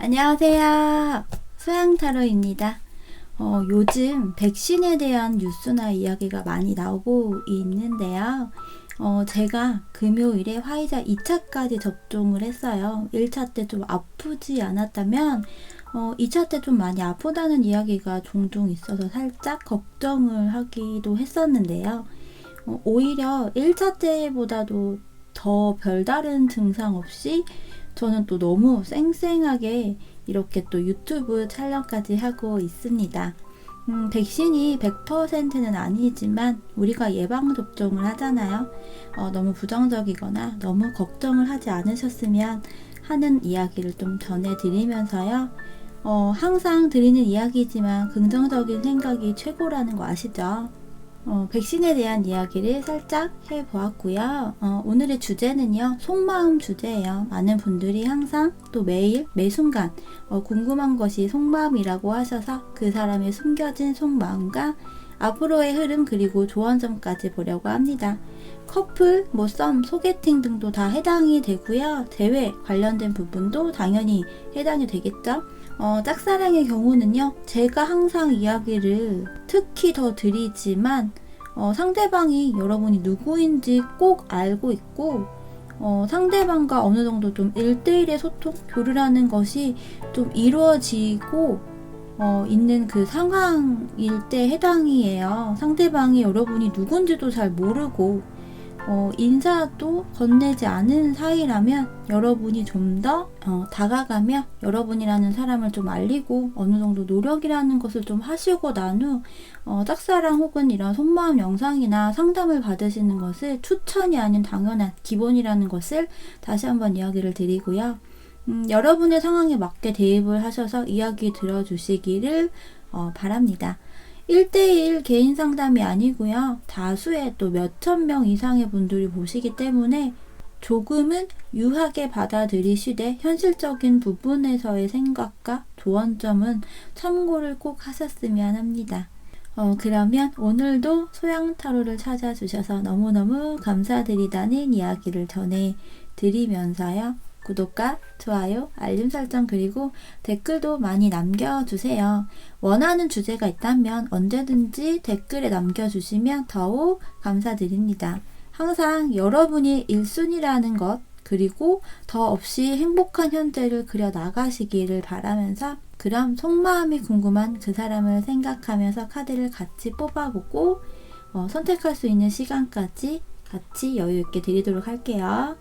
안녕하세요. 소양타로입니다. 요즘 백신에 대한 뉴스나 이야기가 많이 나오고 있는데요. 제가 금요일에 화이자 2차까지 접종을 했어요. 1차 때 좀 아프지 않았다면 2차 때 좀 많이 아프다는 이야기가 종종 있어서 살짝 걱정을 하기도 했었는데요. 오히려 1차 때보다도 더 별다른 증상 없이 저는 또 너무 쌩쌩하게 이렇게 또 유튜브 촬영까지 하고 있습니다. 백신이 100%는 아니지만 우리가 예방접종을 하잖아요. 너무 부정적이거나 너무 걱정을 하지 않으셨으면 하는 이야기를 좀 전해드리면서요. 항상 드리는 이야기지만 긍정적인 생각이 최고라는 거 아시죠? 백신에 대한 이야기를 살짝 해보았고요. 오늘의 주제는요, 속마음 주제예요. 많은 분들이 항상 또 매일, 매순간 궁금한 것이 속마음이라고 하셔서 그 사람의 숨겨진 속마음과 앞으로의 흐름 그리고 조언점까지 보려고 합니다. 커플, 썸, 소개팅 등도 다 해당이 되고요. 대회 관련된 부분도 당연히 해당이 되겠죠. 짝사랑의 경우는요, 제가 항상 이야기를 특히 더 드리지만 상대방이 여러분이 누구인지 꼭 알고 있고 상대방과 어느 정도 좀 1대1의 소통, 교류라는 것이 좀 이루어지고 있는 그 상황일 때 해당이에요. 상대방이 여러분이 누군지도 잘 모르고 인사도 건네지 않은 사이라면 여러분이 좀 더 다가가며 여러분이라는 사람을 좀 알리고 어느 정도 노력이라는 것을 좀 하시고 난 후 짝사랑 혹은 이런 속마음 영상이나 상담을 받으시는 것을 추천이 아닌 당연한 기본이라는 것을 다시 한번 이야기를 드리고요. 여러분의 상황에 맞게 대입을 하셔서 이야기 들어주시기를 바랍니다. 1대1 개인 상담이 아니고요. 다수의 또 몇천 명 이상의 분들이 보시기 때문에 조금은 유하게 받아들이시되 현실적인 부분에서의 생각과 조언점은 참고를 꼭 하셨으면 합니다. 그러면 오늘도 소양타로를 찾아주셔서 너무너무 감사드리다는 이야기를 전해드리면서요. 구독과 좋아요, 알림 설정 그리고 댓글도 많이 남겨주세요. 원하는 주제가 있다면 언제든지 댓글에 남겨주시면 더욱 감사드립니다. 항상 여러분이 1순위라는 것 그리고 더 없이 행복한 현재를 그려 나가시기를 바라면서 그럼 속마음이 궁금한 그 사람을 생각하면서 카드를 같이 뽑아보고 선택할 수 있는 시간까지 같이 여유있게 드리도록 할게요.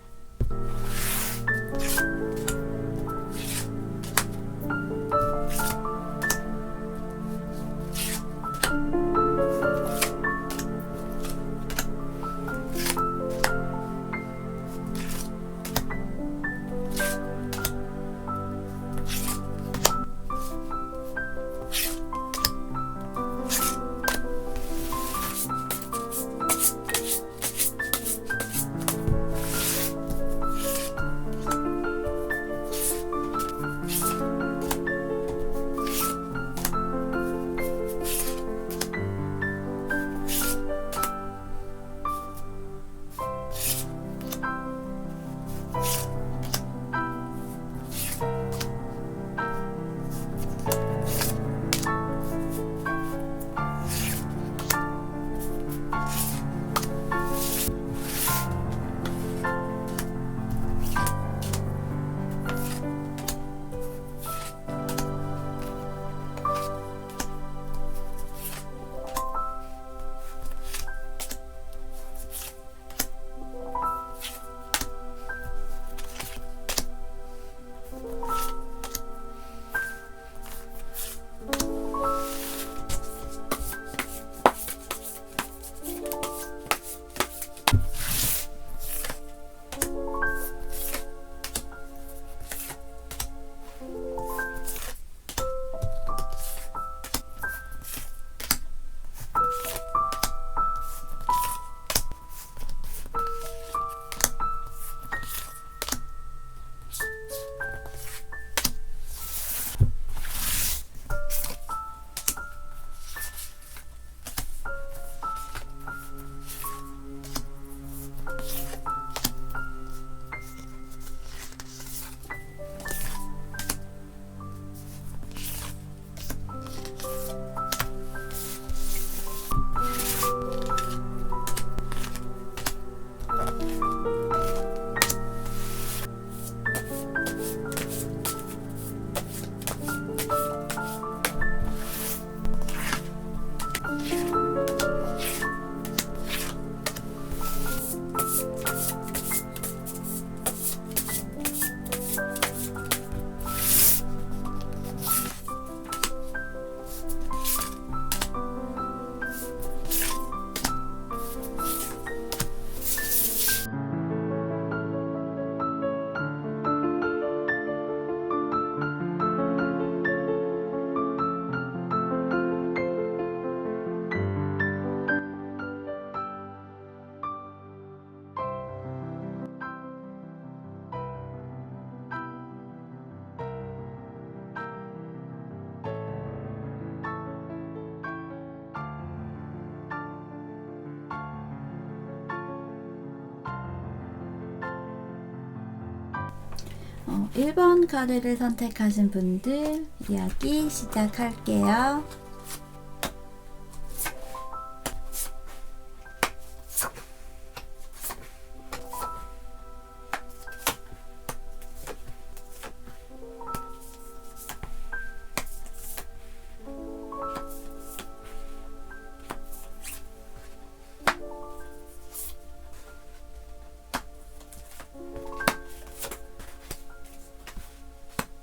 1번 카드를 선택하신 분들 이야기 시작할게요.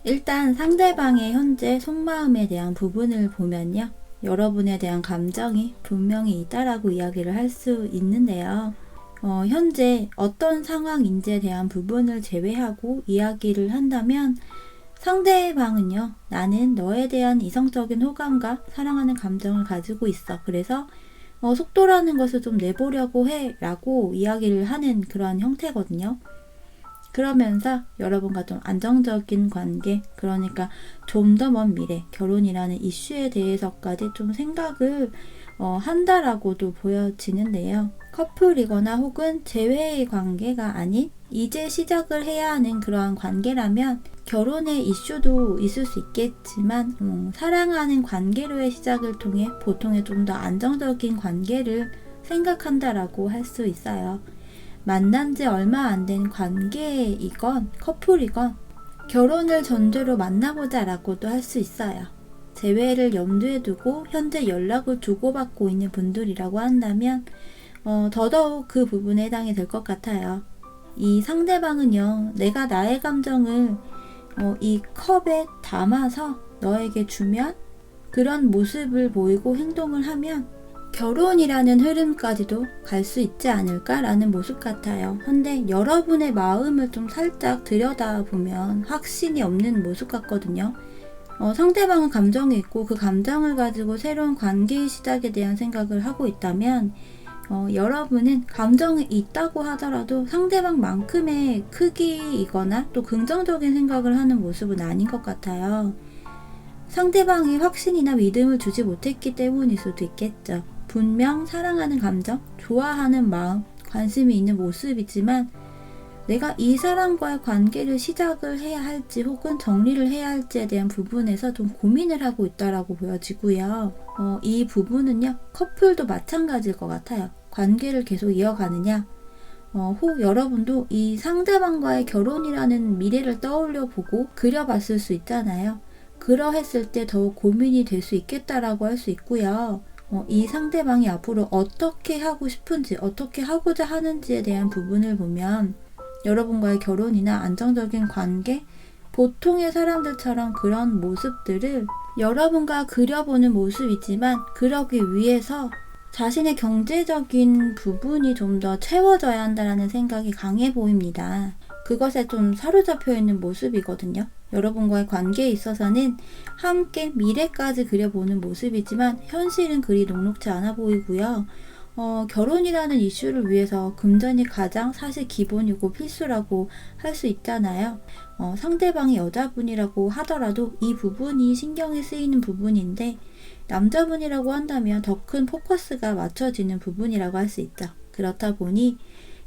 일단 상대방의 현재 속마음에 대한 부분을 보면요. 여러분에 대한 감정이 분명히 있다라고 이야기를 할 수 있는데요. 현재 어떤 상황인지에 대한 부분을 제외하고 이야기를 한다면 상대방은요. 나는 너에 대한 이성적인 호감과 사랑하는 감정을 가지고 있어. 그래서 속도라는 것을 좀 내보려고 해 라고 이야기를 하는 그런 형태거든요. 그러면서 여러분과 좀 안정적인 관계, 그러니까 좀 더 먼 미래, 결혼이라는 이슈에 대해서까지 좀 생각을 한다라고도 보여지는데요. 커플이거나 혹은 재회의 관계가 아닌 이제 시작을 해야 하는 그러한 관계라면 결혼의 이슈도 있을 수 있겠지만 사랑하는 관계로의 시작을 통해 보통의 좀 더 안정적인 관계를 생각한다라고 할 수 있어요. 만난 지 얼마 안 된 관계이건 커플이건 결혼을 전제로 만나보자 라고도 할 수 있어요. 재회를 염두에 두고 현재 연락을 주고받고 있는 분들이라고 한다면 더더욱 그 부분에 해당이 될 것 같아요. 이 상대방은요, 내가 나의 감정을 이 컵에 담아서 너에게 주면 그런 모습을 보이고 행동을 하면 결혼이라는 흐름까지도 갈 수 있지 않을까라는 모습 같아요. 근데 여러분의 마음을 좀 살짝 들여다보면 확신이 없는 모습 같거든요. 상대방은 감정이 있고 그 감정을 가지고 새로운 관계의 시작에 대한 생각을 하고 있다면 여러분은 감정이 있다고 하더라도 상대방만큼의 크기이거나 또 긍정적인 생각을 하는 모습은 아닌 것 같아요. 상대방이 확신이나 믿음을 주지 못했기 때문일 수도 있겠죠. 분명 사랑하는 감정, 좋아하는 마음, 관심이 있는 모습이지만 내가 이 사람과의 관계를 시작을 해야 할지 혹은 정리를 해야 할지에 대한 부분에서 좀 고민을 하고 있다라고 보여지고요. 이 부분은요, 커플도 마찬가지일 것 같아요. 관계를 계속 이어가느냐, 혹 여러분도 이 상대방과의 결혼이라는 미래를 떠올려 보고 그려봤을 수 있잖아요. 그러했을 때 더욱 고민이 될 수 있겠다라고 할 수 있고요. 이 상대방이 앞으로 어떻게 하고 싶은지, 어떻게 하고자 하는지에 대한 부분을 보면 여러분과의 결혼이나 안정적인 관계, 보통의 사람들처럼 그런 모습들을 여러분과 그려보는 모습이지만 그러기 위해서 자신의 경제적인 부분이 좀 더 채워져야 한다는 생각이 강해 보입니다. 그것에 좀 사로잡혀 있는 모습이거든요. 여러분과의 관계에 있어서는 함께 미래까지 그려보는 모습이지만 현실은 그리 녹록지 않아 보이고요. 결혼이라는 이슈를 위해서 금전이 가장 사실 기본이고 필수라고 할 수 있잖아요. 상대방이 여자분이라고 하더라도 이 부분이 신경이 쓰이는 부분인데 남자분이라고 한다면 더 큰 포커스가 맞춰지는 부분이라고 할 수 있죠. 그렇다 보니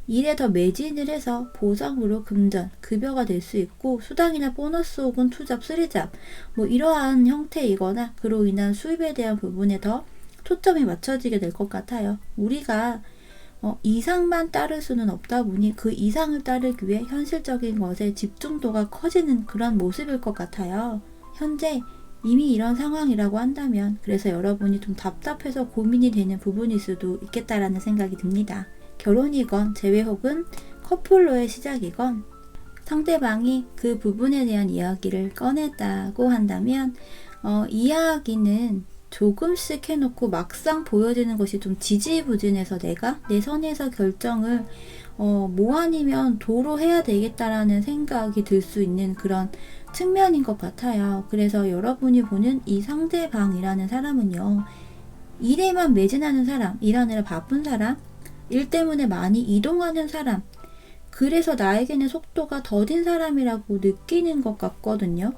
일에 더 매진을 해서 보상으로 금전, 급여가 될 수 있고 수당이나 보너스 혹은 투잡, 쓰리잡 이러한 형태이거나 그로 인한 수입에 대한 부분에 더 초점이 맞춰지게 될 것 같아요. 우리가 이상만 따를 수는 없다 보니 그 이상을 따르기 위해 현실적인 것에 집중도가 커지는 그런 모습일 것 같아요. 현재 이미 이런 상황이라고 한다면 그래서 여러분이 좀 답답해서 고민이 되는 부분일 수도 있겠다라는 생각이 듭니다. 결혼이건 재회 혹은 커플로의 시작이건 상대방이 그 부분에 대한 이야기를 꺼냈다고 한다면 이야기는 조금씩 해놓고 막상 보여지는 것이 좀 지지부진해서 내가 내 선에서 결정을 뭐 아니면 도로 해야 되겠다라는 생각이 들 수 있는 그런 측면인 것 같아요. 그래서 여러분이 보는 이 상대방이라는 사람은요, 일에만 매진하는 사람, 일하느라 바쁜 사람, 일 때문에 많이 이동하는 사람, 그래서 나에게는 속도가 더딘 사람이라고 느끼는 것 같거든요.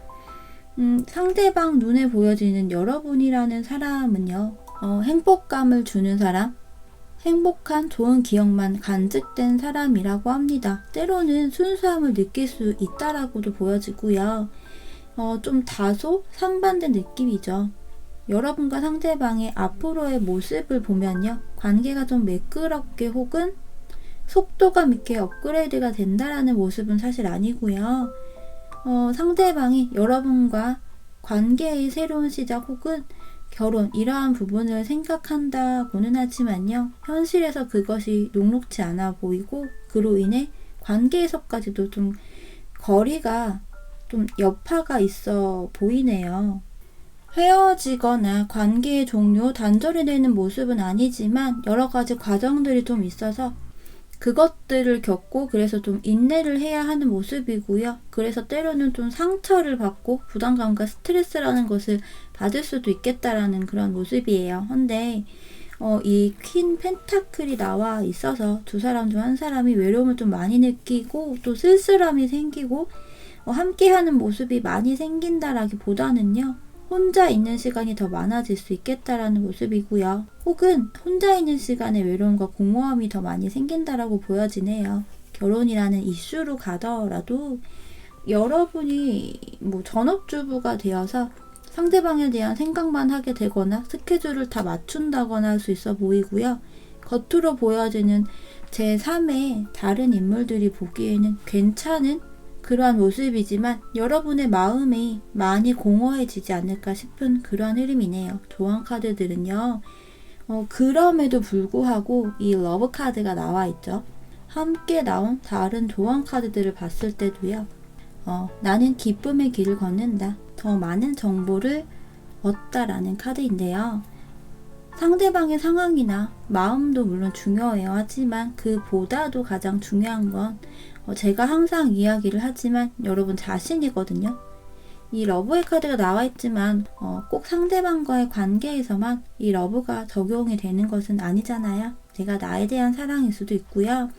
상대방 눈에 보여지는 여러분이라는 사람은요, 행복감을 주는 사람, 행복한 좋은 기억만 간직된 사람이라고 합니다. 때로는 순수함을 느낄 수 있다라고도 보여지고요. 좀 다소 상반된 느낌이죠. 여러분과 상대방의 앞으로의 모습을 보면요. 관계가 좀 매끄럽게 혹은 속도감 있게 업그레이드가 된다라는 모습은 사실 아니고요. 상대방이 여러분과 관계의 새로운 시작 혹은 결혼 이러한 부분을 생각한다고는 하지만요. 현실에서 그것이 녹록지 않아 보이고 그로 인해 관계에서까지도 좀 거리가 좀 여파가 있어 보이네요. 헤어지거나 관계의 종료, 단절이 되는 모습은 아니지만 여러 가지 과정들이 좀 있어서 그것들을 겪고 그래서 좀 인내를 해야 하는 모습이고요. 그래서 때로는 좀 상처를 받고 부담감과 스트레스라는 것을 받을 수도 있겠다라는 그런 모습이에요. 근데 이 퀸 펜타클이 나와 있어서 두 사람 중 한 사람이 외로움을 좀 많이 느끼고 또 쓸쓸함이 생기고 함께하는 모습이 많이 생긴다라기보다는요. 혼자 있는 시간이 더 많아질 수 있겠다라는 모습이고요. 혹은 혼자 있는 시간에 외로움과 공허함이 더 많이 생긴다라고 보여지네요. 결혼이라는 이슈로 가더라도 여러분이 전업주부가 되어서 상대방에 대한 생각만 하게 되거나 스케줄을 다 맞춘다거나 할 수 있어 보이고요. 겉으로 보여지는 제3의 다른 인물들이 보기에는 괜찮은 그러한 모습이지만 여러분의 마음이 많이 공허해지지 않을까 싶은 그러한 흐름이네요. 조언 카드들은요. 그럼에도 불구하고 이 러브 카드가 나와 있죠. 함께 나온 다른 조언 카드들을 봤을 때도요. 나는 기쁨의 길을 걷는다. 더 많은 정보를 얻다라는 카드인데요. 상대방의 상황이나 마음도 물론 중요해요. 하지만 그보다도 가장 중요한 건 제가 항상 이야기를 하지만 여러분 자신이거든요. 이 러브의 카드가 나와 있지만 꼭 상대방과의 관계에서만 이 러브가 적용이 되는 것은 아니잖아요. 내가 나에 대한 사랑일 수도 있고요.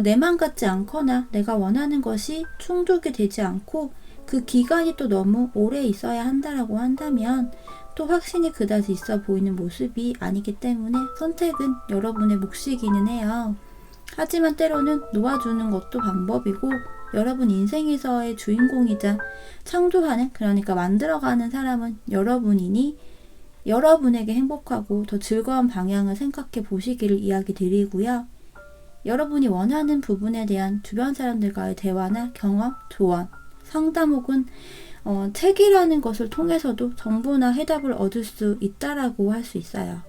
내 맘 같지 않거나 내가 원하는 것이 충족이 되지 않고 그 기간이 또 너무 오래 있어야 한다라고 한다면 또 확신이 그다지 있어 보이는 모습이 아니기 때문에 선택은 여러분의 몫이기는 해요. 하지만 때로는 놓아주는 것도 방법이고 여러분 인생에서의 주인공이자 창조하는 그러니까 만들어가는 사람은 여러분이니 여러분에게 행복하고 더 즐거운 방향을 생각해 보시기를 이야기 드리고요. 여러분이 원하는 부분에 대한 주변 사람들과의 대화나 경험, 조언, 상담 혹은 책이라는 것을 통해서도 정보나 해답을 얻을 수 있다라고 할 수 있어요.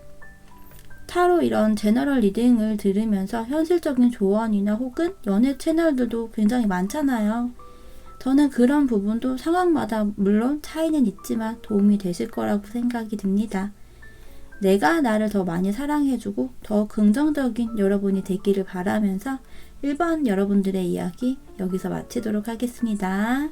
타로 이런 제너럴 리딩을 들으면서 현실적인 조언이나 혹은 연애 채널들도 굉장히 많잖아요. 저는 그런 부분도 상황마다 물론 차이는 있지만 도움이 되실 거라고 생각이 듭니다. 내가 나를 더 많이 사랑해주고 더 긍정적인 여러분이 되기를 바라면서 1번 여러분들의 이야기 여기서 마치도록 하겠습니다.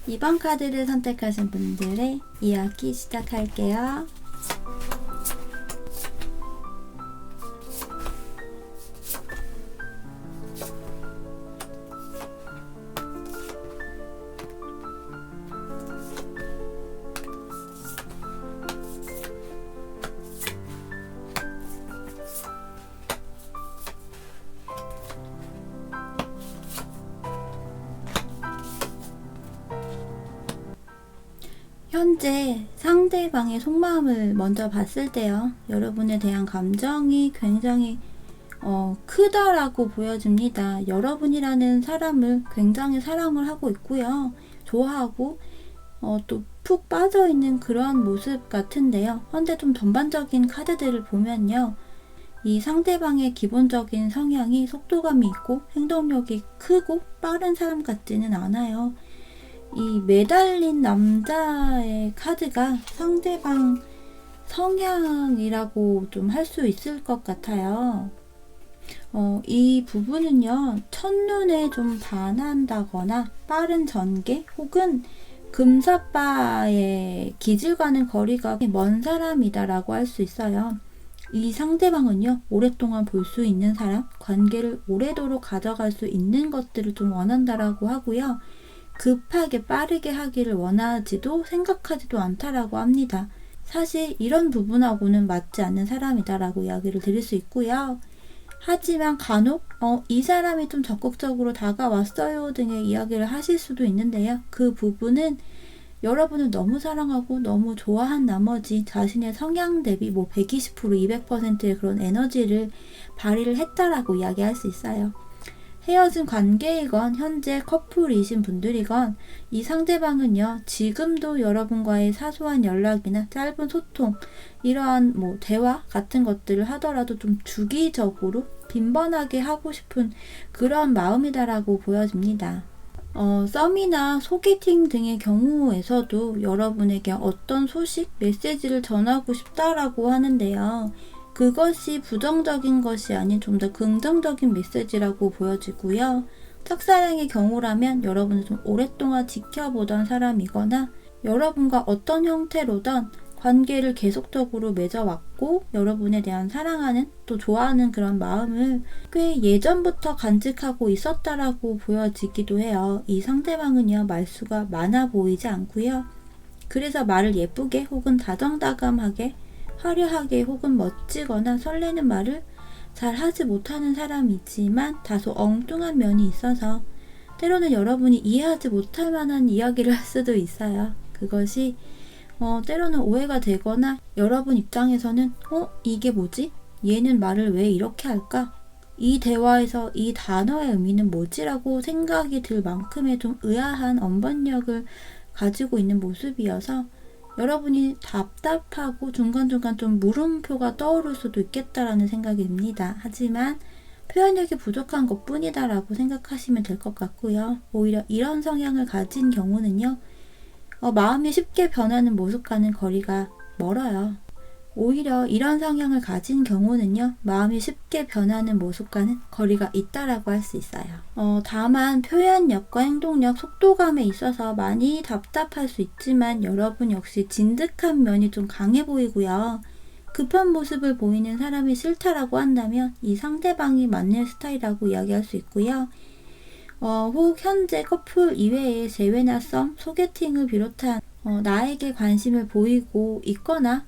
이번 카드를 선택하신 분들의 이야기 시작할게요. 현재 상대방의 속마음을 먼저 봤을 때요. 여러분에 대한 감정이 굉장히 크다라고 보여집니다. 여러분이라는 사람을 굉장히 사랑을 하고 있고요. 좋아하고 또 푹 빠져있는 그러한 모습 같은데요. 현재 좀 전반적인 카드들을 보면요. 이 상대방의 기본적인 성향이 속도감이 있고 행동력이 크고 빠른 사람 같지는 않아요. 이 매달린 남자의 카드가 상대방 성향이라고 좀 할 수 있을 것 같아요. 이 부분은요, 첫눈에 좀 반한다거나 빠른 전개 혹은 금사빠의 기질과는 거리가 먼 사람이다라고 할 수 있어요. 이 상대방은요, 오랫동안 볼 수 있는 사람, 관계를 오래도록 가져갈 수 있는 것들을 좀 원한다라고 하고요. 급하게 빠르게 하기를 원하지도 생각하지도 않다라고 합니다. 사실 이런 부분하고는 맞지 않는 사람이다라고 이야기를 드릴 수 있고요. 하지만 간혹 이 사람이 좀 적극적으로 다가왔어요 등의 이야기를 하실 수도 있는데요. 그 부분은 여러분을 너무 사랑하고 너무 좋아한 나머지 자신의 성향 대비 120%, 200%의 그런 에너지를 발휘를 했다라고 이야기할 수 있어요. 헤어진 관계이건 현재 커플이신 분들이건 이 상대방은요, 지금도 여러분과의 사소한 연락이나 짧은 소통, 이러한 대화 같은 것들을 하더라도 좀 주기적으로 빈번하게 하고 싶은 그런 마음이다라고 보여집니다. 썸이나 소개팅 등의 경우에서도 여러분에게 어떤 소식, 메시지를 전하고 싶다라고 하는데요. 그것이 부정적인 것이 아닌 좀 더 긍정적인 메시지라고 보여지고요. 짝사랑의 경우라면 여러분을 좀 오랫동안 지켜보던 사람이거나 여러분과 어떤 형태로든 관계를 계속적으로 맺어왔고 여러분에 대한 사랑하는 또 좋아하는 그런 마음을 꽤 예전부터 간직하고 있었다라고 보여지기도 해요. 이 상대방은요, 말수가 많아 보이지 않고요. 그래서 말을 예쁘게 혹은 다정다감하게 화려하게 혹은 멋지거나 설레는 말을 잘 하지 못하는 사람이지만 다소 엉뚱한 면이 있어서 때로는 여러분이 이해하지 못할 만한 이야기를 할 수도 있어요. 그것이 때로는 오해가 되거나 여러분 입장에서는 이게 뭐지? 얘는 말을 왜 이렇게 할까? 이 대화에서 이 단어의 의미는 뭐지라고 생각이 들 만큼의 좀 의아한 언변력을 가지고 있는 모습이어서 여러분이 답답하고 중간중간 좀 물음표가 떠오를 수도 있겠다라는 생각이 듭니다. 하지만 표현력이 부족한 것 뿐이다라고 생각하시면 될 것 같고요. 오히려 이런 성향을 가진 경우는요, 마음이 쉽게 변하는 모습과는 거리가 멀어요. 오히려 이런 성향을 가진 경우는요, 마음이 쉽게 변하는 모습과는 거리가 있다라고 할 수 있어요. 다만 표현력과 행동력, 속도감에 있어서 많이 답답할 수 있지만 여러분 역시 진득한 면이 좀 강해 보이고요. 급한 모습을 보이는 사람이 싫다라고 한다면 이 상대방이 맞는 스타일이라고 이야기할 수 있고요. 혹 현재 커플 이외에 재회나 썸, 소개팅을 비롯한 나에게 관심을 보이고 있거나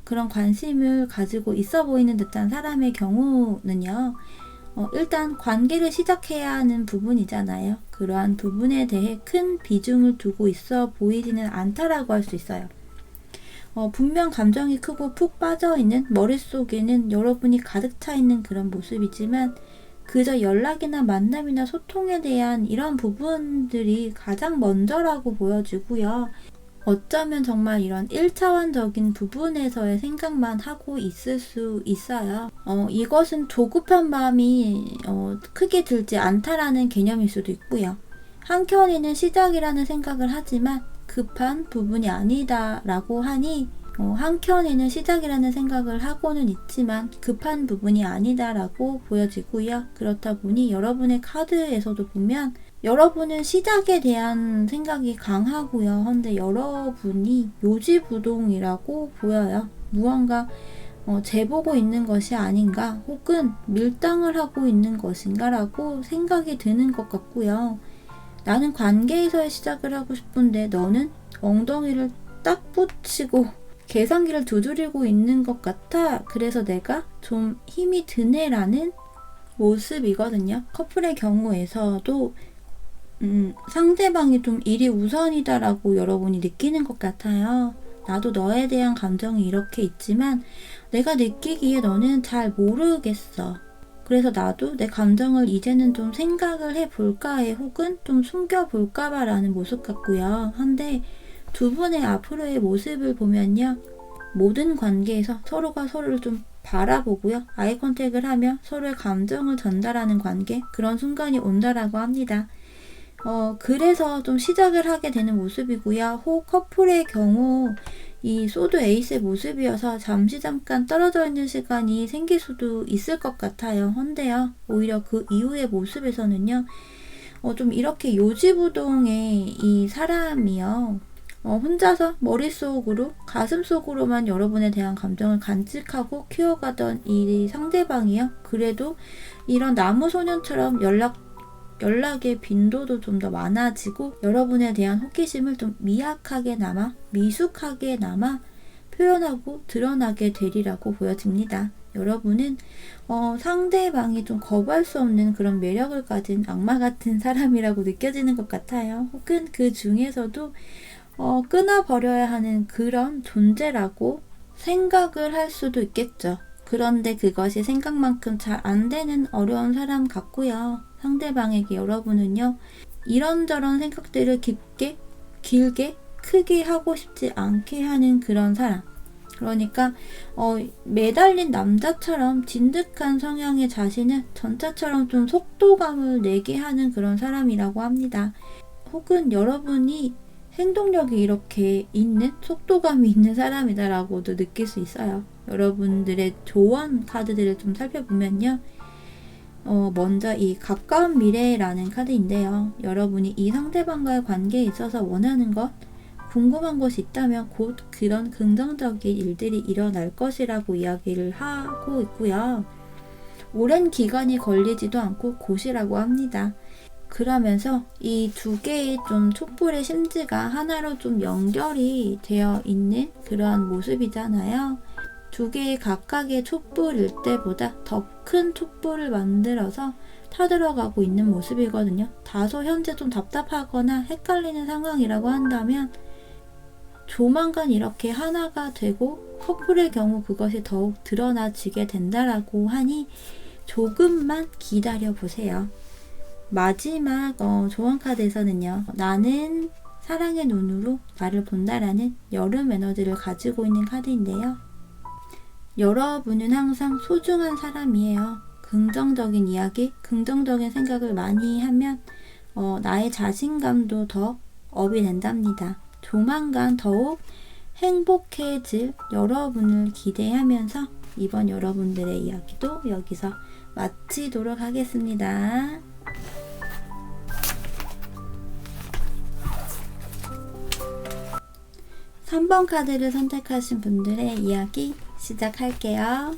그런 관심을 가지고 있어 보이는 듯한 사람의 경우는요, 일단 관계를 시작해야 하는 부분이잖아요. 그러한 부분에 대해 큰 비중을 두고 있어 보이지는 않다라고 할 수 있어요. 분명 감정이 크고 푹 빠져있는 머릿속에는 여러분이 가득 차 있는 그런 모습이지만 그저 연락이나 만남이나 소통에 대한 이런 부분들이 가장 먼저라고 보여지고요. 어쩌면 정말 이런 1차원적인 부분에서의 생각만 하고 있을 수 있어요. 이것은 조급한 마음이 크게 들지 않다라는 개념일 수도 있고요. 한켠에는 시작이라는 생각을 하지만 급한 부분이 아니다라고 하니 한켠에는 시작이라는 생각을 하고는 있지만 급한 부분이 아니다라고 보여지고요. 그렇다 보니 여러분의 카드에서도 보면 여러분은 시작에 대한 생각이 강하고요. 근데 여러분이 요지부동이라고 보여요. 무언가 재보고 있는 것이 아닌가 혹은 밀당을 하고 있는 것인가 라고 생각이 드는 것 같고요. 나는 관계에서의 시작을 하고 싶은데 너는 엉덩이를 딱 붙이고 계산기를 두드리고 있는 것 같아. 그래서 내가 좀 힘이 드네라는 모습이거든요. 커플의 경우에서도 상대방이 좀 일이 우선이다라고 여러분이 느끼는 것 같아요. 나도 너에 대한 감정이 이렇게 있지만 내가 느끼기에 너는 잘 모르겠어. 그래서 나도 내 감정을 이제는 좀 생각을 해볼까 해 혹은 좀 숨겨볼까 라는 모습 같고요. 한데 두 분의 앞으로의 모습을 보면요. 모든 관계에서 서로가 서로를 좀 바라보고요. 아이 컨택을 하며 서로의 감정을 전달하는 관계, 그런 순간이 온다라고 합니다. 그래서 좀 시작을 하게 되는 모습이고요. 혹 커플의 경우 이 소드 에이스의 모습이어서 잠깐 떨어져 있는 시간이 생길 수도 있을 것 같아요. 헌데요. 오히려 그 이후의 모습에서는요. 좀 이렇게 요지부동의 이 사람이요. 혼자서 머릿속으로 가슴속으로만 여러분에 대한 감정을 간직하고 키워가던 이 상대방이요. 그래도 이런 나무소년처럼 연락의 빈도도 좀 더 많아지고 여러분에 대한 호기심을 좀 미숙하게나마 표현하고 드러나게 되리라고 보여집니다. 여러분은 상대방이 좀 거부할 수 없는 그런 매력을 가진 악마 같은 사람이라고 느껴지는 것 같아요. 혹은 그 중에서도 끊어버려야 하는 그런 존재라고 생각을 할 수도 있겠죠. 그런데 그것이 생각만큼 잘 안 되는 어려운 사람 같고요. 상대방에게 여러분은요, 이런저런 생각들을 깊게, 길게, 크게 하고 싶지 않게 하는 그런 사람. 그러니까 매달린 남자처럼 진득한 성향의 자신은 전차처럼 좀 속도감을 내게 하는 그런 사람이라고 합니다. 혹은 여러분이 행동력이 이렇게 있는, 속도감이 있는 사람이다라고도 느낄 수 있어요. 여러분들의 조언 카드들을 좀 살펴보면요. 먼저 이 가까운 미래라는 카드인데요. 여러분이 이 상대방과의 관계에 있어서 원하는 것, 궁금한 것이 있다면 곧 그런 긍정적인 일들이 일어날 것이라고 이야기를 하고 있고요. 오랜 기간이 걸리지도 않고 곧이라고 합니다. 그러면서 이 두 개의 좀 촛불의 심지가 하나로 좀 연결이 되어 있는 그러한 모습이잖아요. 두 개의 각각의 촛불일 때보다 더 큰 촛불을 만들어서 타들어가고 있는 모습이거든요. 다소 현재 좀 답답하거나 헷갈리는 상황이라고 한다면 조만간 이렇게 하나가 되고 커플의 경우 그것이 더욱 드러나지게 된다라고 하니 조금만 기다려 보세요. 마지막 조언 카드에서는요. 나는 사랑의 눈으로 나를 본다라는 여름 에너지를 가지고 있는 카드인데요. 여러분은 항상 소중한 사람이에요. 긍정적인 이야기, 긍정적인 생각을 많이 하면 나의 자신감도 더 업이 된답니다. 조만간 더욱 행복해질 여러분을 기대하면서 이번 여러분들의 이야기도 여기서 마치도록 하겠습니다. 3번 카드를 선택하신 분들의 이야기 시작할게요.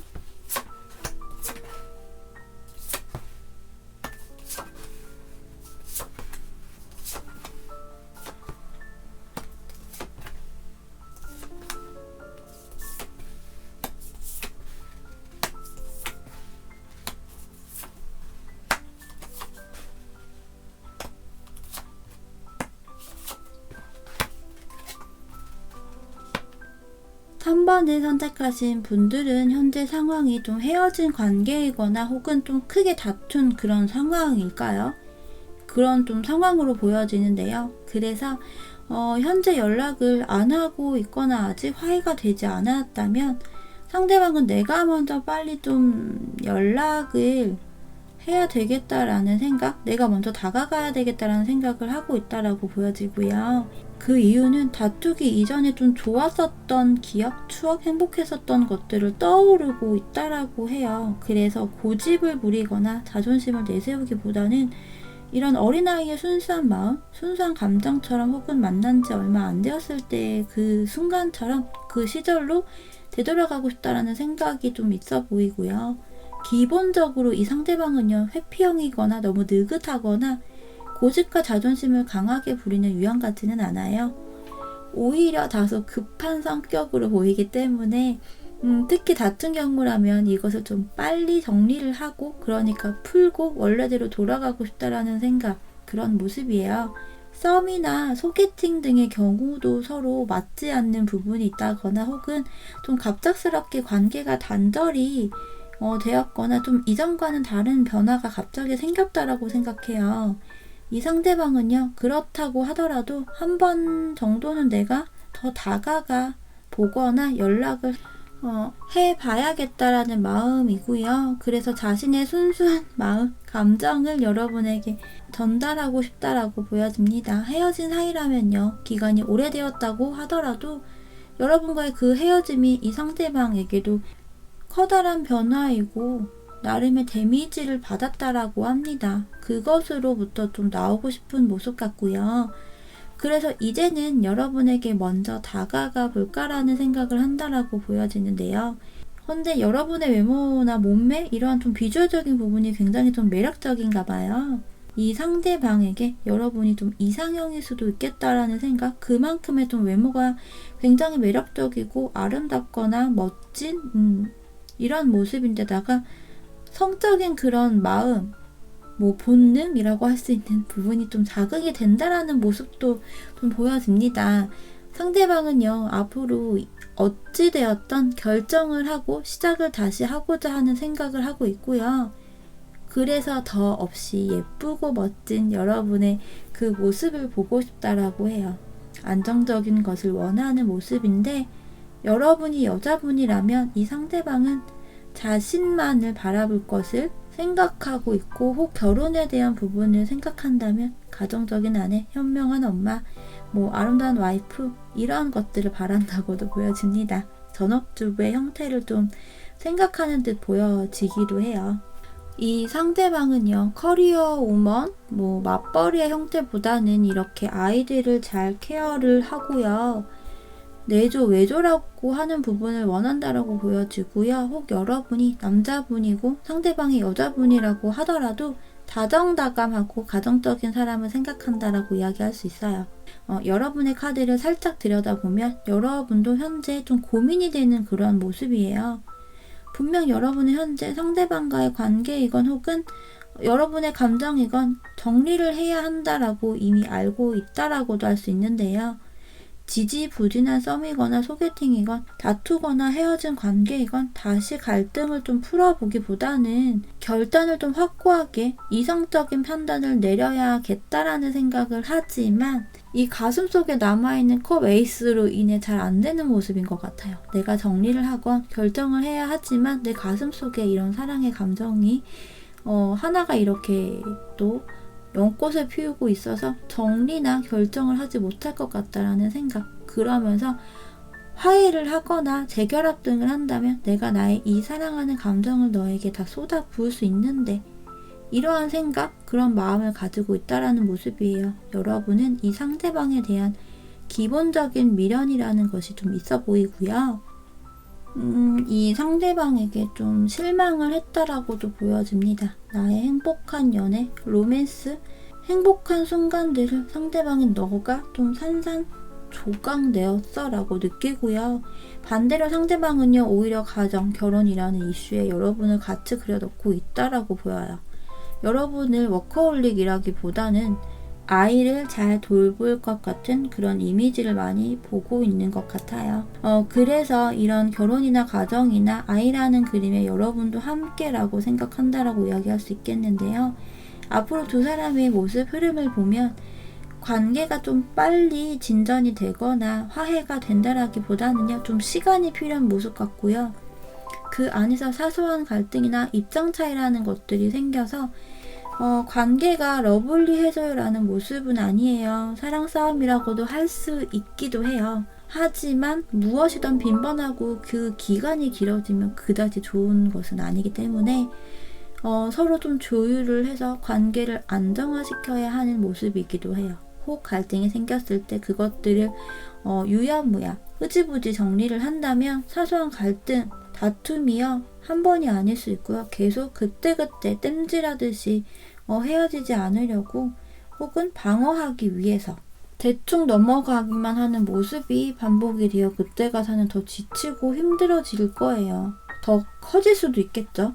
삼 번을 선택하신 분들은 현재 상황이 좀 헤어진 관계이거나 혹은 좀 크게 다툰 그런 상황일까요? 그런 좀 상황으로 보여지는데요. 그래서 현재 연락을 안 하고 있거나 아직 화해가 되지 않았다면 상대방은 내가 먼저 빨리 좀 연락을 해야 되겠다라는 생각, 내가 먼저 다가가야 되겠다라는 생각을 하고 있다라고 보여지고요. 그 이유는 다투기 이전에 좀 좋았었던 기억, 추억, 행복했었던 것들을 떠오르고 있다라고 해요. 그래서 고집을 부리거나 자존심을 내세우기보다는 이런 어린아이의 순수한 마음, 순수한 감정처럼 혹은 만난 지 얼마 안 되었을 때 그 순간처럼 그 시절로 되돌아가고 싶다라는 생각이 좀 있어 보이고요. 기본적으로 이 상대방은요, 회피형이거나 너무 느긋하거나 고집과 자존심을 강하게 부리는 유형 같지는 않아요. 오히려 다소 급한 성격으로 보이기 때문에 특히 다툰 경우라면 이것을 좀 빨리 정리를 하고 그러니까 풀고 원래대로 돌아가고 싶다라는 생각, 그런 모습이에요. 썸이나 소개팅 등의 경우도 서로 맞지 않는 부분이 있다거나 혹은 좀 갑작스럽게 관계가 단절이 되었거나 좀 이전과는 다른 변화가 갑자기 생겼다라고 생각해요. 이 상대방은요, 그렇다고 하더라도 한 번 정도는 내가 더 다가가 보거나 연락을 해봐야겠다라는 마음이고요. 그래서 자신의 순수한 마음, 감정을 여러분에게 전달하고 싶다라고 보여집니다. 헤어진 사이라면요, 기간이 오래되었다고 하더라도 여러분과의 그 헤어짐이 이 상대방에게도 커다란 변화이고 나름의 데미지를 받았다라고 합니다. 그것으로부터 좀 나오고 싶은 모습 같고요. 그래서 이제는 여러분에게 먼저 다가가 볼까라는 생각을 한다라고 보여지는데요. 근데 여러분의 외모나 몸매 이러한 좀 비주얼적인 부분이 굉장히 좀 매력적인가 봐요. 이 상대방에게 여러분이 좀 이상형일 수도 있겠다라는 생각, 그만큼의 좀 외모가 굉장히 매력적이고 아름답거나 멋진 이런 모습인데다가 성적인 그런 마음, 뭐 본능이라고 할 수 있는 부분이 좀 자극이 된다라는 모습도 좀 보여집니다. 상대방은요, 앞으로 어찌되었던 결정을 하고 시작을 다시 하고자 하는 생각을 하고 있고요. 그래서 더 없이 예쁘고 멋진 여러분의 그 모습을 보고 싶다라고 해요. 안정적인 것을 원하는 모습인데, 여러분이 여자분이라면 이 상대방은 자신만을 바라볼 것을 생각하고 있고, 혹 결혼에 대한 부분을 생각한다면 가정적인 아내, 현명한 엄마, 뭐 아름다운 와이프, 이러한 것들을 바란다고도 보여집니다. 전업주부의 형태를 좀 생각하는 듯 보여지기도 해요. 이 상대방은요, 커리어 우먼, 뭐 맞벌이의 형태보다는 이렇게 아이들을 잘 케어를 하고요, 내조 외조라고 하는 부분을 원한다라고 보여지고요. 혹 여러분이 남자분이고 상대방이 여자분이라고 하더라도 다정다감하고 가정적인 사람을 생각한다라고 이야기할 수 있어요. 여러분의 카드를 살짝 들여다보면 여러분도 현재 좀 고민이 되는 그런 모습이에요. 분명 여러분은 현재 상대방과의 관계이건 혹은 여러분의 감정이건 정리를 해야 한다라고 이미 알고 있다라고도 할 수 있는데요. 지지부진한 썸이거나 소개팅이건 다투거나 헤어진 관계이건 다시 갈등을 좀 풀어보기보다는 결단을 좀 확고하게 이성적인 판단을 내려야겠다라는 생각을 하지만, 이 가슴속에 남아있는 컵 에이스로 인해 잘 안되는 모습인 것 같아요. 내가 정리를 하건 결정을 해야 하지만 내 가슴속에 이런 사랑의 감정이 하나가 이렇게 또 연꽃을 피우고 있어서 정리나 결정을 하지 못할 것 같다라는 생각, 그러면서 화해를 하거나 재결합 등을 한다면 내가 나의 이 사랑하는 감정을 너에게 다 쏟아 부을 수 있는데, 이러한 생각, 그런 마음을 가지고 있다라는 모습이에요. 여러분은 이 상대방에 대한 기본적인 미련이라는 것이 좀 있어 보이고요. 이 상대방에게 좀 실망을 했다라고도 보여집니다. 나의 행복한 연애, 로맨스, 행복한 순간들을 상대방인 너가 좀 산산조각내었어 라고 느끼고요. 반대로 상대방은요, 오히려 가정, 결혼이라는 이슈에 여러분을 같이 그려놓고 있다라고 보여요. 여러분을 워커홀릭이라기보다는 아이를 잘 돌볼 것 같은 그런 이미지를 많이 보고 있는 것 같아요. 그래서 이런 결혼이나 가정이나 아이라는 그림에 여러분도 함께라고 생각한다라고 이야기할 수 있겠는데요. 앞으로 두 사람의 모습 흐름을 보면 관계가 좀 빨리 진전이 되거나 화해가 된다라기보다는요, 좀 시간이 필요한 모습 같고요. 그 안에서 사소한 갈등이나 입장 차이라는 것들이 생겨서 관계가 러블리해져요라는 모습은 아니에요. 사랑 싸움이라고도 할 수 있기도 해요. 하지만 무엇이든 빈번하고 그 기간이 길어지면 그다지 좋은 것은 아니기 때문에 서로 좀 조율을 해서 관계를 안정화시켜야 하는 모습이기도 해요. 혹 갈등이 생겼을 때 그것들을 유야무야 흐지부지 정리를 한다면 사소한 갈등, 다툼이요, 한 번이 아닐 수 있고요. 계속 그때그때 땜질하듯이 헤어지지 않으려고 혹은 방어하기 위해서 대충 넘어가기만 하는 모습이 반복이 되어 그때 가서는 더 지치고 힘들어질 거예요. 더 커질 수도 있겠죠.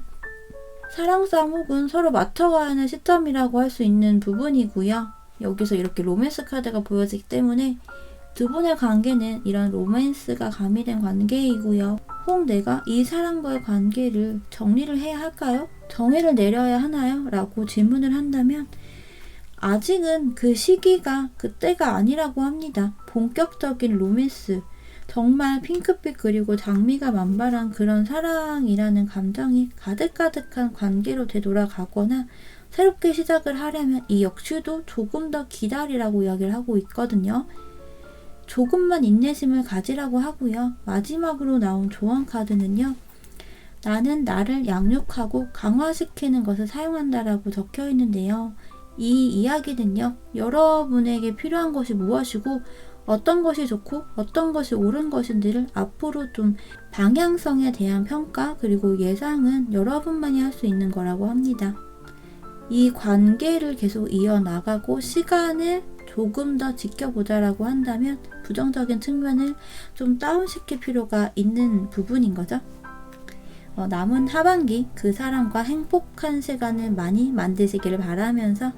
사랑싸움 혹은 서로 맞춰가야 하는 시점이라고 할 수 있는 부분이고요. 여기서 이렇게 로맨스 카드가 보여지기 때문에 두 분의 관계는 이런 로맨스가 가미된 관계이고요. 혹 내가 이 사람과의 관계를 정리를 해야 할까요? 정의를 내려야 하나요? 라고 질문을 한다면 아직은 그 시기가 그때가 아니라고 합니다. 본격적인 로맨스, 정말 핑크빛 그리고 장미가 만발한 그런 사랑이라는 감정이 가득가득한 관계로 되돌아가거나 새롭게 시작을 하려면 이 역시도 조금 더 기다리라고 이야기를 하고 있거든요. 조금만 인내심을 가지라고 하고요. 마지막으로 나온 조언 카드는요, 나는 나를 양육하고 강화시키는 것을 사용한다라고 적혀 있는데요. 이 이야기는요, 여러분에게 필요한 것이 무엇이고 어떤 것이 좋고 어떤 것이 옳은 것인지를 앞으로 좀 방향성에 대한 평가 그리고 예상은 여러분만이 할 수 있는 거라고 합니다. 이 관계를 계속 이어나가고 시간을 조금 더 지켜보자라고 한다면 부정적인 측면을 좀 다운시킬 필요가 있는 부분인 거죠. 남은 하반기 그 사람과 행복한 시간을 많이 만드시기를 바라면서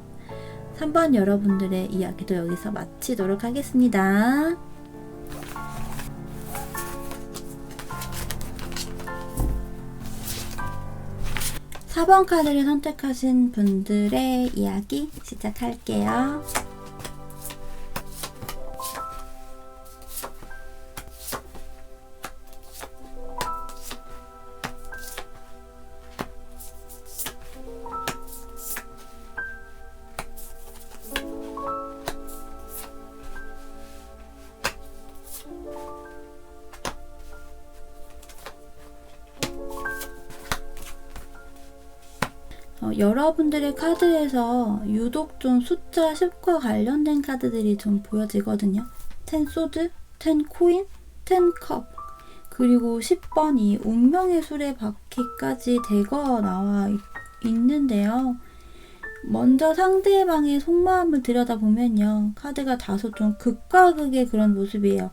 3번 여러분들의 이야기도 여기서 마치도록 하겠습니다. 4번 카드를 선택하신 분들의 이야기 시작할게요. 여러분들의 카드에서 유독 좀 숫자 10과 관련된 카드들이 좀 보여지거든요. 10 소드, 10 코인, 10 컵, 그리고 10번 이 운명의 수레바퀴까지 대거 나와 있는데요. 먼저 상대방의 속마음을 들여다보면요. 카드가 다소 좀 극과 극의 그런 모습이에요.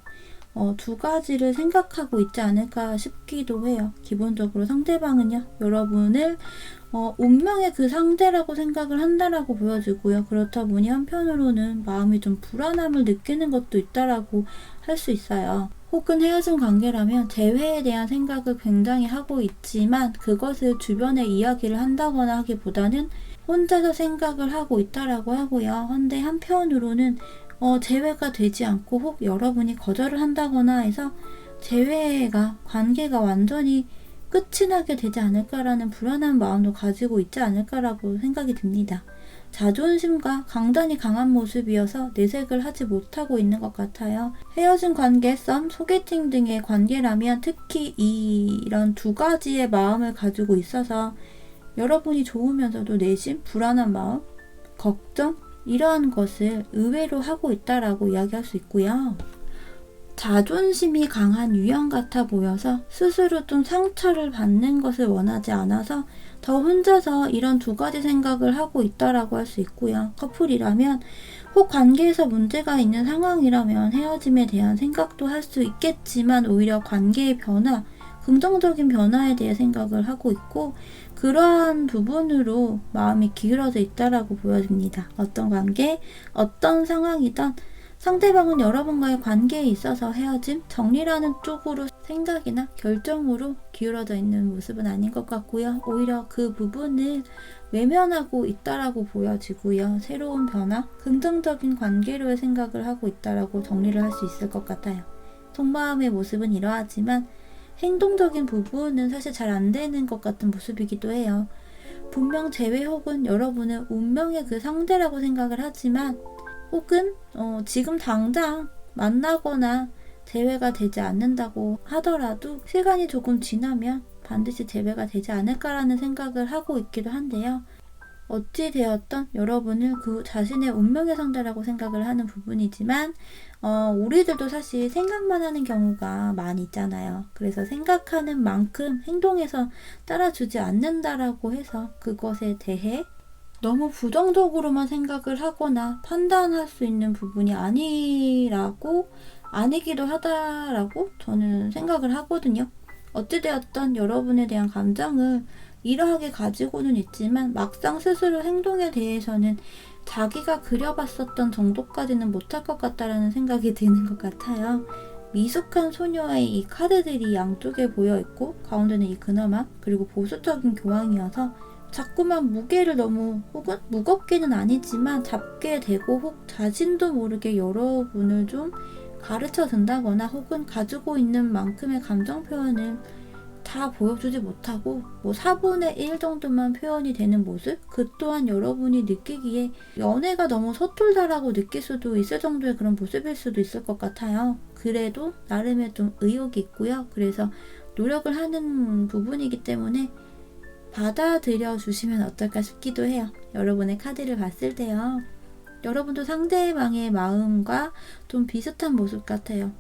두 가지를 생각하고 있지 않을까 싶기도 해요. 기본적으로 상대방은요, 여러분을 운명의 그 상대라고 생각을 한다라고 보여지고요. 그렇다 보니 한편으로는 마음이 좀 불안함을 느끼는 것도 있다라고 할 수 있어요. 혹은 헤어진 관계라면 재회에 대한 생각을 굉장히 하고 있지만 그것을 주변에 이야기를 한다거나 하기보다는 혼자서 생각을 하고 있다라고 하고요. 근데 한편으로는 재회가 되지 않고 혹 여러분이 거절을 한다거나 해서 재회가 관계가 완전히 끝이 나게 되지 않을까라는 불안한 마음도 가지고 있지 않을까라고 생각이 듭니다. 자존심과 강단이 강한 모습이어서 내색을 하지 못하고 있는 것 같아요. 헤어진 관계, 썸, 소개팅 등의 관계라면 특히 이런 두 가지의 마음을 가지고 있어서 여러분이 좋으면서도 내심 불안한 마음, 걱정, 이러한 것을 의외로 하고 있다라고 이야기할 수 있고요. 자존심이 강한 유형 같아 보여서 스스로 좀 상처를 받는 것을 원하지 않아서 더 혼자서 이런 두 가지 생각을 하고 있다라고 할 수 있고요. 커플이라면 혹 관계에서 문제가 있는 상황이라면 헤어짐에 대한 생각도 할 수 있겠지만 오히려 관계의 변화, 긍정적인 변화에 대해 생각을 하고 있고 그러한 부분으로 마음이 기울어져 있다라고 보여집니다. 어떤 관계, 어떤 상황이든 상대방은 여러분과의 관계에 있어서 헤어짐, 정리라는 쪽으로 생각이나 결정으로 기울어져 있는 모습은 아닌 것 같고요. 오히려 그 부분을 외면하고 있다라고 보여지고요. 새로운 변화, 긍정적인 관계로의 생각을 하고 있다라고 정리를 할 수 있을 것 같아요. 속마음의 모습은 이러하지만 행동적인 부분은 사실 잘 안 되는 것 같은 모습이기도 해요. 분명 재회 혹은 여러분은 운명의 그 상대라고 생각을 하지만 혹은 지금 당장 만나거나 재회가 되지 않는다고 하더라도 시간이 조금 지나면 반드시 재회가 되지 않을까라는 생각을 하고 있기도 한데요. 어찌 되었던 여러분을 그 자신의 운명의 상대라고 생각을 하는 부분이지만 우리들도 사실 생각만 하는 경우가 많이 있잖아요. 그래서 생각하는 만큼 행동에서 따라주지 않는다라고 해서 그것에 대해 너무 부정적으로만 생각을 하거나 판단할 수 있는 부분이 아니기도 하다라고 저는 생각을 하거든요. 어찌되었던 여러분에 대한 감정을 이러하게 가지고는 있지만 막상 스스로 행동에 대해서는 자기가 그려봤었던 정도까지는 못할 것 같다라는 생각이 드는 것 같아요. 미숙한 소녀의 이 카드들이 양쪽에 보여있고 가운데는 이 근엄함 그리고 보수적인 교황이어서 자꾸만 무게를 너무 혹은 무겁게는 아니지만 잡게 되고 혹 자신도 모르게 여러분을 좀 가르쳐 준다거나 혹은 가지고 있는 만큼의 감정 표현을 다 보여주지 못하고 4분의 1 정도만 표현이 되는 모습? 그 또한 여러분이 느끼기에 연애가 너무 서툴다라고 느낄 수도 있을 정도의 그런 모습일 수도 있을 것 같아요. 그래도 나름의 좀 의욕이 있고요. 그래서 노력을 하는 부분이기 때문에 받아들여 주시면 어떨까 싶기도 해요. 여러분의 카드를 봤을 때요. 여러분도 상대방의 마음과 좀 비슷한 모습 같아요.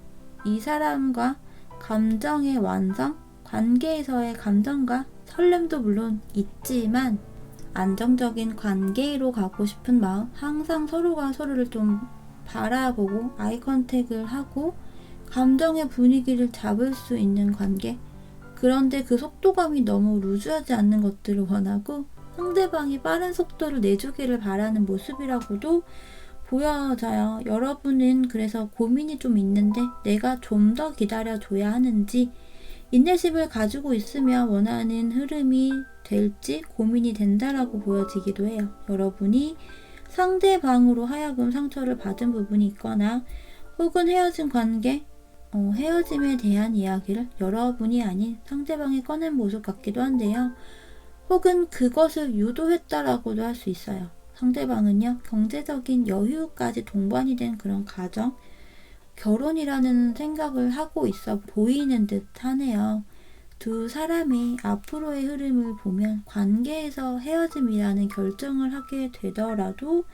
이 사람과 감정의 완성, 관계에서의 감정과 설렘도 물론 있지만 안정적인 관계로 가고 싶은 마음, 항상 서로가 서로를 좀 바라보고 아이 컨택을 하고 감정의 분위기를 잡을 수 있는 관계. 그런데 그 속도감이 너무 루즈하지 않는 것들을 원하고 상대방이 빠른 속도를 내주기를 바라는 모습이라고도 보여져요. 여러분은 그래서 고민이 좀 있는데 내가 좀 더 기다려줘야 하는지, 인내심을 가지고 있으면 원하는 흐름이 될지 고민이 된다라고 보여지기도 해요. 여러분이 상대방으로 하여금 상처를 받은 부분이 있거나 혹은 헤어진 관계, 헤어짐에 대한 이야기를 여러분이 아닌 상대방이 꺼낸 모습 같기도 한데요. 혹은 그것을 유도했다라고도 할 수 있어요. 상대방은요, 경제적인 여유까지 동반이 된 그런 가정, 결혼이라는 생각을 하고 있어 보이는 듯 하네요. 두 사람이 앞으로의 흐름을 보면 관계에서 헤어짐이라는 결정을 하게 되더라도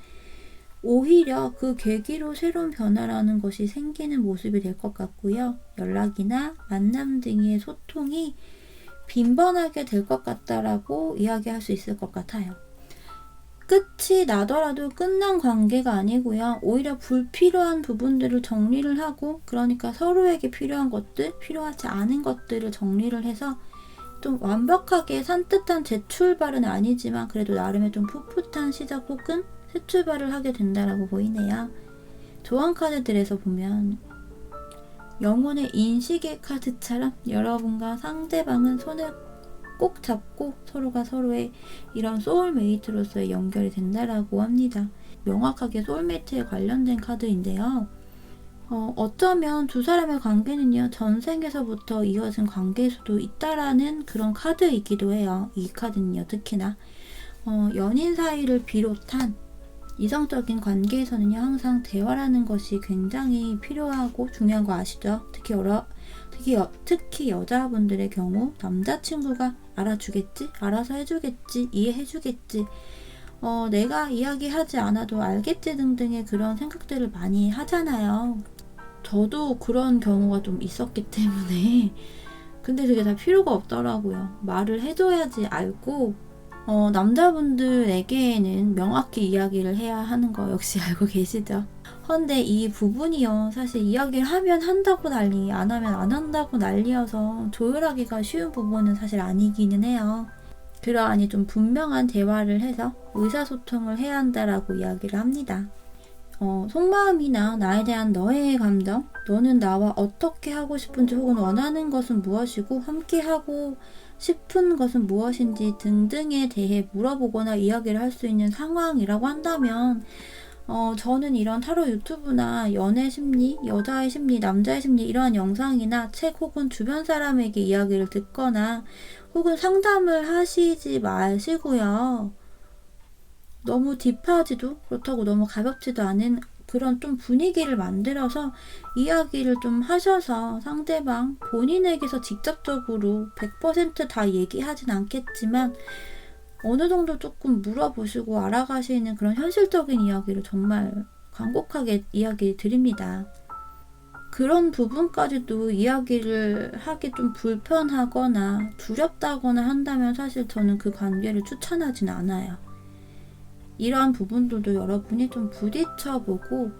오히려 그 계기로 새로운 변화라는 것이 생기는 모습이 될 것 같고요. 연락이나 만남 등의 소통이 빈번하게 될 것 같다라고 이야기할 수 있을 것 같아요. 끝이 나더라도 끝난 관계가 아니고요. 오히려 불필요한 부분들을 정리를 하고, 그러니까 서로에게 필요한 것들, 필요하지 않은 것들을 정리를 해서 좀 완벽하게 산뜻한 재출발은 아니지만 그래도 나름의 좀 풋풋한 시작 혹은 새 출발을 하게 된다라고 보이네요. 조언 카드들에서 보면 영혼의 인식의 카드처럼 여러분과 상대방은 손을 꼭 잡고 서로가 서로의 이런 소울메이트로서의 연결이 된다라고 합니다. 명확하게 소울메이트에 관련된 카드인데요. 어쩌면 두 사람의 관계는요, 전생에서부터 이어진 관계일 수도 있다라는 그런 카드이기도 해요. 이 카드는요, 특히나 연인 사이를 비롯한 이성적인 관계에서는요, 항상 대화라는 것이 굉장히 필요하고 중요한 거 아시죠? 특히 여자분들의 경우 남자친구가 알아주겠지? 알아서 해주겠지? 이해해주겠지? 내가 이야기하지 않아도 알겠지? 등등의 그런 생각들을 많이 하잖아요. 저도 그런 경우가 좀 있었기 때문에 근데 그게 다 필요가 없더라고요. 말을 해줘야지 알고, 남자분들에게는 명확히 이야기를 해야 하는 거 역시 알고 계시죠? 헌데 이 부분이요, 사실 이야기를 하면 한다고 난리, 안 하면 안 한다고 난리여서 조율하기가 쉬운 부분은 사실 아니기는 해요. 그러하니 좀 분명한 대화를 해서 의사소통을 해야 한다라고 이야기를 합니다. 속마음이나 나에 대한 너의 감정, 너는 나와 어떻게 하고 싶은지 혹은 원하는 것은 무엇이고 함께 하고 싶은 것은 무엇인지 등등에 대해 물어보거나 이야기를 할 수 있는 상황이라고 한다면, 저는 이런 타로 유튜브나 연애 심리, 여자의 심리, 남자의 심리 이러한 영상이나 책 혹은 주변 사람에게 이야기를 듣거나 혹은 상담을 하시지 마시고요. 너무 딥하지도 그렇다고 너무 가볍지도 않은 그런 좀 분위기를 만들어서 이야기를 좀 하셔서 상대방 본인에게서 직접적으로 100% 다 얘기하진 않겠지만 어느 정도 조금 물어보시고 알아가시는 그런 현실적인 이야기를 정말 간곡하게 이야기 드립니다. 그런 부분까지도 이야기를 하기 좀 불편하거나 두렵다거나 한다면 사실 저는 그 관계를 추천하진 않아요. 이러한 부분들도 여러분이 좀 부딪혀보고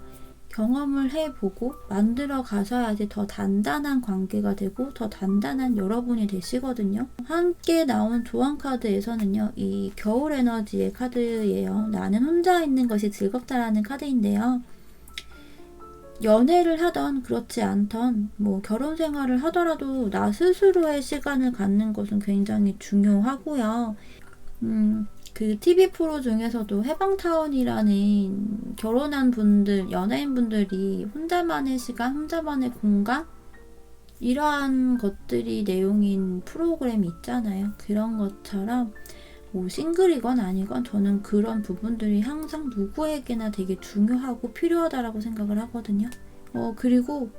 경험을 해보고 만들어 가셔야지 더 단단한 관계가 되고 더 단단한 여러분이 되시거든요. 함께 나온 조언 카드에서는요, 이 겨울 에너지의 카드예요. 나는 혼자 있는 것이 즐겁다라는 카드인데요. 연애를 하던 그렇지 않던 결혼 생활을 하더라도 나 스스로의 시간을 갖는 것은 굉장히 중요하고요. 그 TV 프로 중에서도 해방타운이라는 결혼한 분들, 연예인분들이 혼자만의 시간, 혼자만의 공간? 이러한 것들이 내용인 프로그램이 있잖아요. 그런 것처럼 싱글이건 아니건 저는 그런 부분들이 항상 누구에게나 되게 중요하고 필요하다라고 생각을 하거든요. 그리고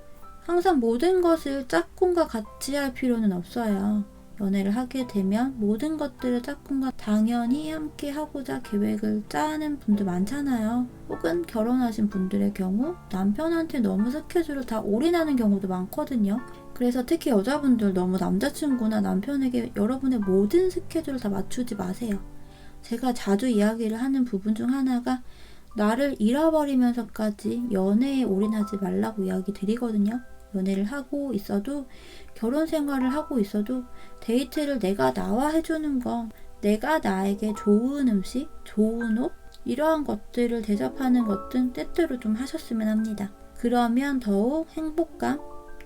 항상 모든 것을 짝꿍과 같이 할 필요는 없어요. 연애를 하게 되면 모든 것들을 짝꿍과 당연히 함께 하고자 계획을 짜는 분들 많잖아요. 혹은 결혼하신 분들의 경우 남편한테 너무 스케줄을 다 올인하는 경우도 많거든요. 그래서 특히 여자분들 너무 남자친구나 남편에게 여러분의 모든 스케줄을 다 맞추지 마세요. 제가 자주 이야기를 하는 부분 중 하나가 나를 잃어버리면서까지 연애에 올인하지 말라고 이야기 드리거든요. 연애를 하고 있어도, 결혼 생활을 하고 있어도 데이트를 내가 나와 해주는 거, 내가 나에게 좋은 음식, 좋은 옷, 이러한 것들을 대접하는 것든 때때로 좀 하셨으면 합니다. 그러면 더욱 행복감,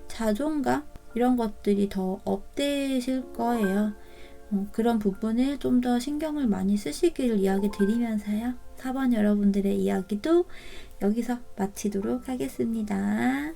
자존감, 이런 것들이 더 업되실 거예요. 그런 부분을 좀 더 신경을 많이 쓰시기를 이야기 드리면서요. 4번 여러분들의 이야기도 여기서 마치도록 하겠습니다.